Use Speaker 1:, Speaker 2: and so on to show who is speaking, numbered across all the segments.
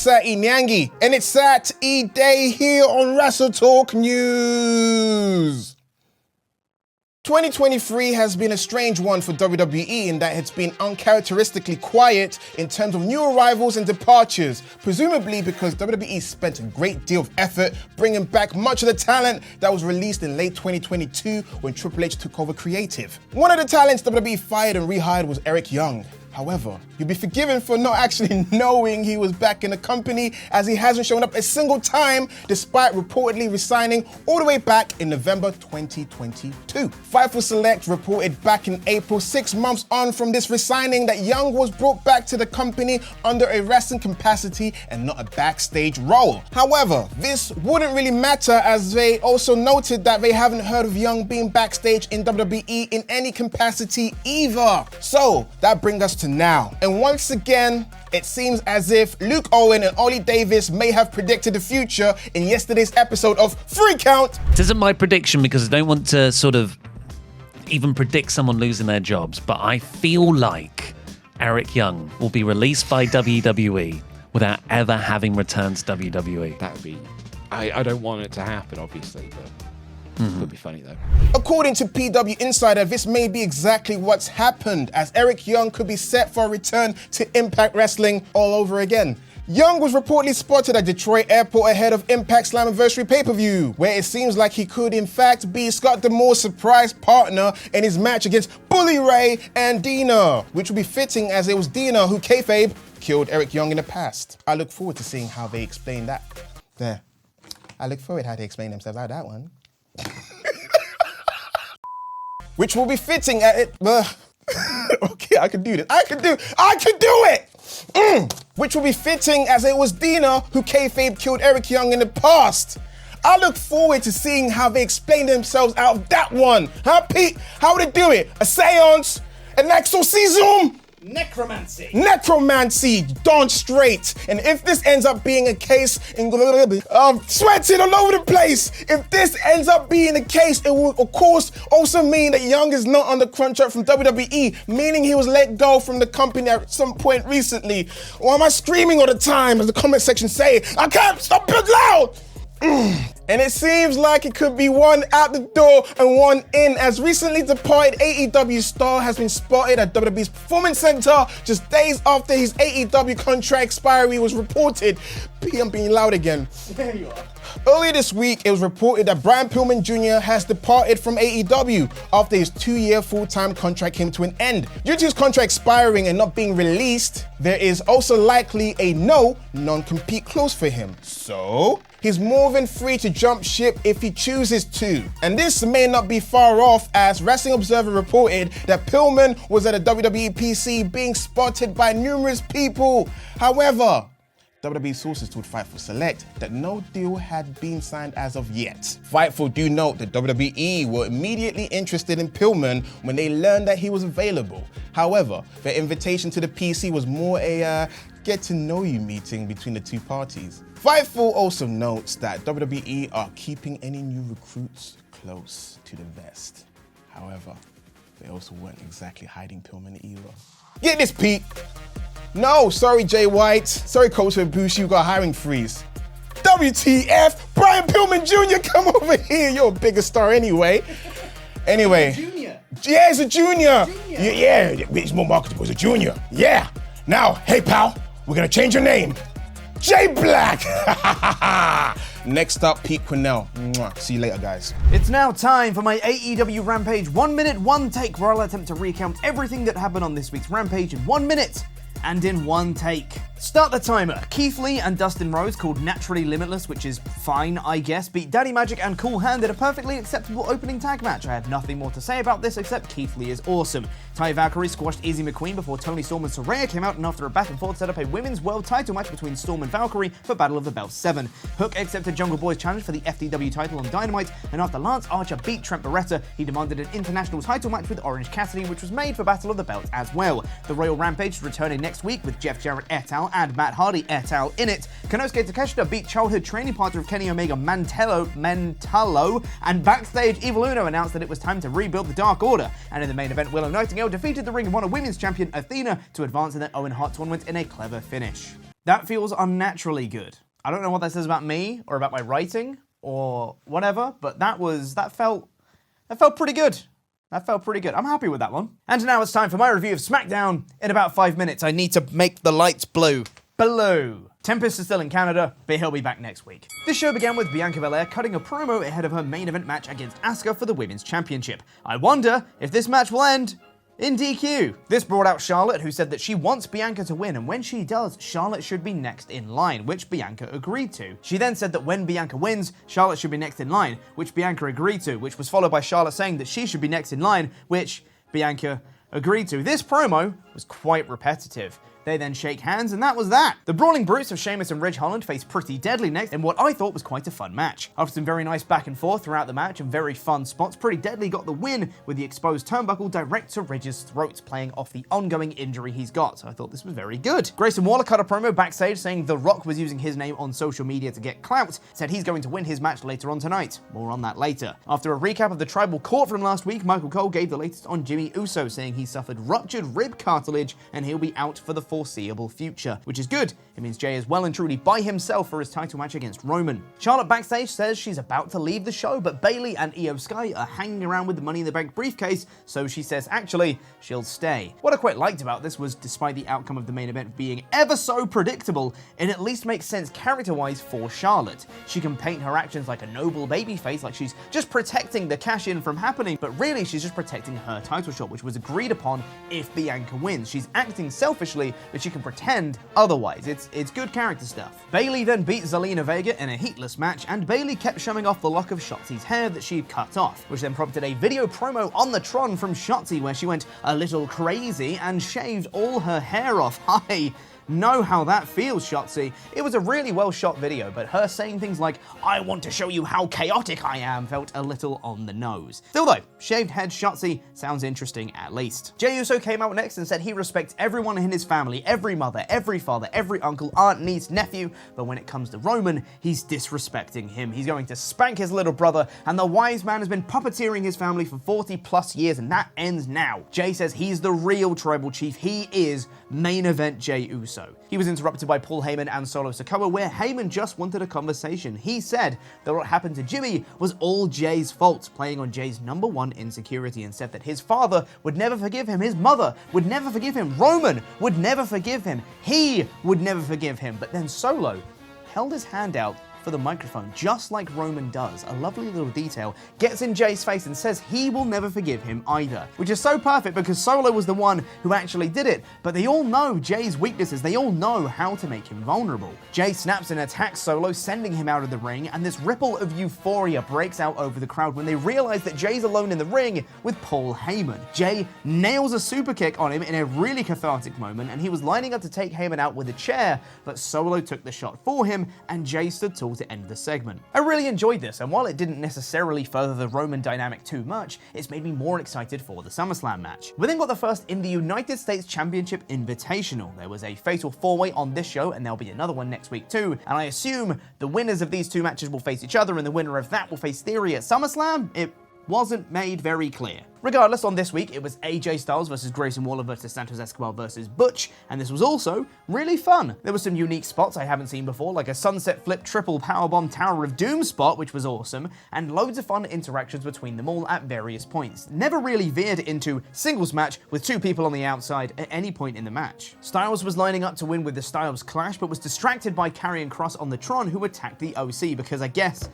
Speaker 1: Sir Niangi, and it's Sat E-Day here on WrestleTalk News. 2023 has been a strange one for WWE in that it's been uncharacteristically quiet in terms of new arrivals and departures, presumably because WWE spent a great deal of effort bringing back much of the talent that was released in late 2022 when Triple H took over creative. One of the talents WWE fired and rehired was Eric Young. However, you'll be forgiven for not actually knowing he was back in the company, as he hasn't shown up a single time despite reportedly resigning all the way back in November 2022. Fightful Select reported back in April, 6 months on from this resigning, that Young was brought back to the company under a wrestling capacity and not a backstage role. However, this wouldn't really matter, as they also noted that they haven't heard of Young being backstage in WWE in any capacity either. So that brings us to now. And once again, it seems as if Luke Owen and Ollie Davis may have predicted the future in yesterday's episode of Free Count.
Speaker 2: This isn't my prediction because I don't want to sort of even predict someone losing their jobs, but I feel like Eric Young will be released by WWE without ever having returned to WWE.
Speaker 3: That would be... I don't want it to happen, obviously, but... It would be funny though.
Speaker 1: According to PW Insider, this may be exactly what's happened, as Eric Young could be set for a return to Impact Wrestling all over again. Young was reportedly spotted at Detroit Airport ahead of Impact Slammiversary pay-per-view, where it seems like he could in fact be Scott D'Amore's surprise partner in his match against Bully Ray and Dina, which would be fitting as it was Dina who kayfabe killed Eric Young in the past. I look forward to seeing how they explain that. I look forward to how they explain themselves out that one. Which will be fitting at it. Okay, I can do this. I can do it! Which will be fitting as it was Dina who kayfabe killed Eric Young in the past. I look forward to seeing how they explain themselves out of that one. Huh, Pete? How would they do it? A seance? An exorcism? Necromancy, darn straight. And if this ends up being a case, I'm sweating all over the place. If this ends up being the case, it will of course also mean that Young is not under contract from WWE, meaning he was let go from the company at some point recently. Why am I screaming all the time, as the comment section say? I can't stop being loud. And it seems like it could be one out the door and one in, as recently departed AEW star has been spotted at WWE's Performance Center just days after his AEW contract expiry was reported. I'm being loud again. There you are. Earlier this week, it was reported that Brian Pillman Jr. has departed from AEW after his 2-year full-time contract came to an end. Due to his contract expiring and not being released, there is also likely a non-compete clause for him. So, he's more than free to jump ship if he chooses to. And this may not be far off, as Wrestling Observer reported that Pillman was at a WWE PC being spotted by numerous people. However, WWE sources told Fightful Select that no deal had been signed as of yet. Fightful do note that WWE were immediately interested in Pillman when they learned that he was available. However, their invitation to the PC was more a get-to-know-you meeting between the two parties. Fightful also notes that WWE are keeping any new recruits close to the vest. However, they also weren't exactly hiding Pillman either. Get this, Pete! No, sorry, Jay White. Sorry, Coach Bush, you got a hiring freeze. WTF? Brian Pillman Jr., come over here. You're a bigger star anyway. Anyway.
Speaker 4: Junior.
Speaker 1: Yeah, he's a junior. Yeah, he's more marketable as a junior. Yeah. Now, hey, pal, we're going to change your name. Jay Black. Next up, Pete Quinnell. Mwah. See you later, guys.
Speaker 4: It's now time for my AEW Rampage 1 minute, 1 take, where I'll attempt to recount everything that happened on this week's Rampage in 1 minute. And in 1 take. Start the timer. Keith Lee and Dustin Rhodes, called Naturally Limitless, which is fine, I guess, beat Daddy Magic and Cool Hand in a perfectly acceptable opening tag match. I have nothing more to say about this except Keith Lee is awesome. Ty Valkyrie squashed Izzy McQueen before Toni Storm and Saraya came out, and after a back and forth set up a women's world title match between Storm and Valkyrie for Battle of the Bells 7. Hook accepted Jungle Boy's challenge for the FTW title on Dynamite, and after Lance Archer beat Trent Beretta, he demanded an international title match with Orange Cassidy, which was made for Battle of the Belts as well. The Royal Rampage is returning next week with Jeff Jarrett et al. And Matt Hardy et al. In it. Konosuke Takeshita beat childhood training partner of Kenny Omega Mentalo, and backstage Evil Uno announced that it was time to rebuild the Dark Order. And in the main event, Willow Nightingale defeated the Ring of Honor Women's Champion Athena to advance in the Owen Hart tournament in a clever finish. That feels unnaturally good. I don't know what that says about me or about my writing or whatever, but that felt pretty good. That felt pretty good. I'm happy with that one. And now it's time for my review of SmackDown. In about 5 minutes, I need to make the lights blue. Blue. Tempest is still in Canada, but he'll be back next week. This show began with Bianca Belair cutting a promo ahead of her main event match against Asuka for the Women's Championship. I wonder if this match will end in DQ. This brought out Charlotte, who said that she wants Bianca to win, and when she does, Charlotte should be next in line, which Bianca agreed to. She then said that when Bianca wins, Charlotte should be next in line, which Bianca agreed to, which was followed by Charlotte saying that she should be next in line, which Bianca agreed to. This promo was quite repetitive. They then shake hands, and that was that. The Brawling Brutes of Sheamus and Ridge Holland faced Pretty Deadly next in what I thought was quite a fun match. After some very nice back and forth throughout the match and very fun spots, Pretty Deadly got the win with the exposed turnbuckle direct to Ridge's throat, playing off the ongoing injury he's got. So I thought this was very good. Grayson Waller cut a promo backstage saying The Rock was using his name on social media to get clout, said he's going to win his match later on tonight. More on that later. After a recap of the Tribal Court from last week, Michael Cole gave the latest on Jimmy Uso, saying he suffered ruptured rib cartilage and he'll be out for the foreseeable future, which is good. It means Jay is well and truly by himself for his title match against Roman. Charlotte backstage says she's about to leave the show, but Bayley and Io Sky are hanging around with the Money in the Bank briefcase, so she says actually she'll stay. What I quite liked about this was, despite the outcome of the main event being ever so predictable, it at least makes sense character-wise for Charlotte. She can paint her actions like a noble babyface, like she's just protecting the cash-in from happening, but really she's just protecting her title shot, which was agreed upon if Bianca wins. She's acting selfishly, but she can pretend otherwise. It's good character stuff. Bayley then beat Zelina Vega in a heatless match, and Bayley kept showing off the lock of Shotzi's hair that she'd cut off, which then prompted a video promo on the Tron from Shotzi where she went a little crazy and shaved all her hair off. I know how that feels, Shotzi. It was a really well shot video, but her saying things like, I want to show you how chaotic I am, felt a little on the nose. Still though, shaved head Shotzi sounds interesting at least. Jey Uso came out next and said he respects everyone in his family, every mother, every father, every uncle, aunt, niece, nephew, but when it comes to Roman, he's disrespecting him. He's going to spank his little brother, and the wise man has been puppeteering his family for 40 plus years, and that ends now. Jey says he's the real tribal chief. He is main event Jey Uso. He was interrupted by Paul Heyman and Solo Sikoa, where Heyman just wanted a conversation. He said that what happened to Jimmy was all Jay's fault, playing on Jay's #1 insecurity, and said that his father would never forgive him, his mother would never forgive him, Roman would never forgive him, he would never forgive him. But then Solo held his hand out for the microphone, just like Roman does. A lovely little detail. Gets in Jay's face and says he will never forgive him either. Which is so perfect because Solo was the one who actually did it, but they all know Jay's weaknesses. They all know how to make him vulnerable. Jay snaps and attacks Solo, sending him out of the ring, and this ripple of euphoria breaks out over the crowd when they realize that Jay's alone in the ring with Paul Heyman. Jay nails a super kick on him in a really cathartic moment, and he was lining up to take Heyman out with a chair, but Solo took the shot for him, and Jay stood tall to end the segment. I really enjoyed this, and while it didn't necessarily further the Roman dynamic too much, it's made me more excited for the SummerSlam match. We then got the first in the United States Championship Invitational. There was a fatal 4-way on this show, and there'll be another one next week too, and I assume the winners of these two matches will face each other, and the winner of that will face Theory at SummerSlam? It wasn't made very clear. Regardless, on this week, it was AJ Styles versus Grayson Waller versus Santos Escobar versus Butch, and this was also really fun. There were some unique spots I haven't seen before, like a sunset flip triple powerbomb Tower of Doom spot, which was awesome, and loads of fun interactions between them all at various points. Never really veered into singles match with two people on the outside at any point in the match. Styles was lining up to win with the Styles Clash, but was distracted by Karrion Kross on the Tron, who attacked the OC, because I guess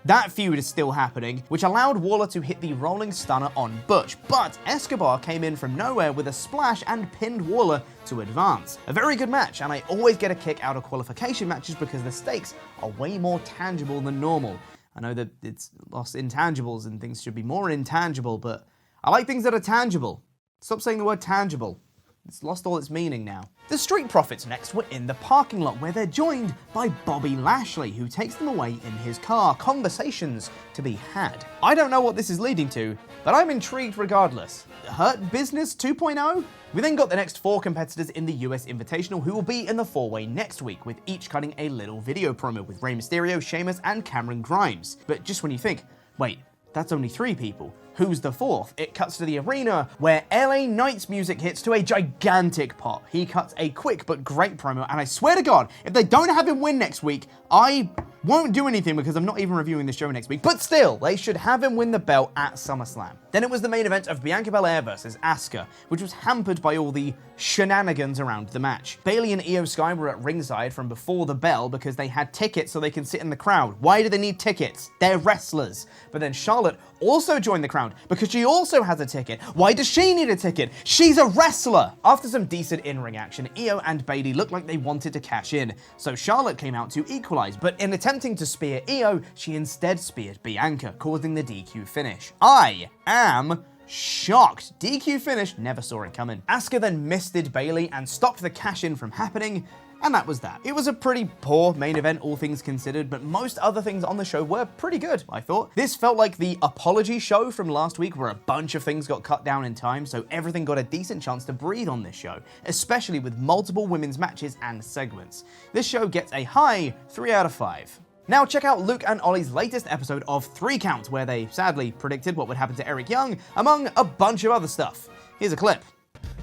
Speaker 4: that feud is still happening, which allowed Waller to hit the rolling stunner on Butch, but Escobar came in from nowhere with a splash and pinned Waller to advance. A very good match, and I always get a kick out of qualification matches because the stakes are way more tangible than normal. I know that it's lost intangibles and things should be more intangible, but I like things that are tangible. Stop saying the word tangible. It's lost all its meaning now. The Street Profits next were in the parking lot, where they're joined by Bobby Lashley, who takes them away in his car. Conversations to be had. I don't know what this is leading to, but I'm intrigued regardless. Hurt Business 2.0? We then got the next 4 competitors in the US Invitational who will be in the 4-way next week, with each cutting a little video promo with Rey Mysterio, Sheamus, and Cameron Grimes. But just when you think, wait, That's only 3 people. Who's the 4th? It cuts to the arena where LA Knight's music hits to a gigantic pop. He cuts a quick but great promo, and I swear to God, if they don't have him win next week, I won't do anything because I'm not even reviewing this show next week. But still, they should have him win the belt at SummerSlam. Then it was the main event of Bianca Belair versus Asuka, which was hampered by all the shenanigans around the match. Bayley and Io Sky were at ringside from before the bell because they had tickets so they can sit in the crowd. Why do they need tickets? They're wrestlers. But then Charlotte also joined the crowd because she also has a ticket. Why does she need a ticket? She's a wrestler! After some decent in-ring action, Io and Bayley looked like they wanted to cash in, so Charlotte came out to equalize, but in attempting to spear Io, she instead speared Bianca, causing the DQ finish. I am shocked. DQ finish, never saw it coming. Asuka then misted Bayley and stopped the cash-in from happening, and that was that. It was a pretty poor main event, all things considered, but most other things on the show were pretty good, I thought. This felt like the apology show from last week, where a bunch of things got cut down in time, so everything got a decent chance to breathe on this show, especially with multiple women's matches and segments. This show gets a high 3 out of 5. Now check out Luke and Ollie's latest episode of 3 Count, where they sadly predicted what would happen to Eric Young, among a bunch of other stuff. Here's a clip.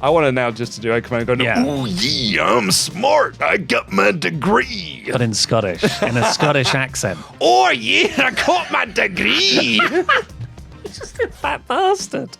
Speaker 3: I want to now just to do, I come out and go,
Speaker 2: Yeah.
Speaker 3: oh yeah, I'm smart. I got my degree.
Speaker 2: But in Scottish, in a Scottish accent.
Speaker 3: Oh yeah, I got my degree.
Speaker 2: Just a fat bastard.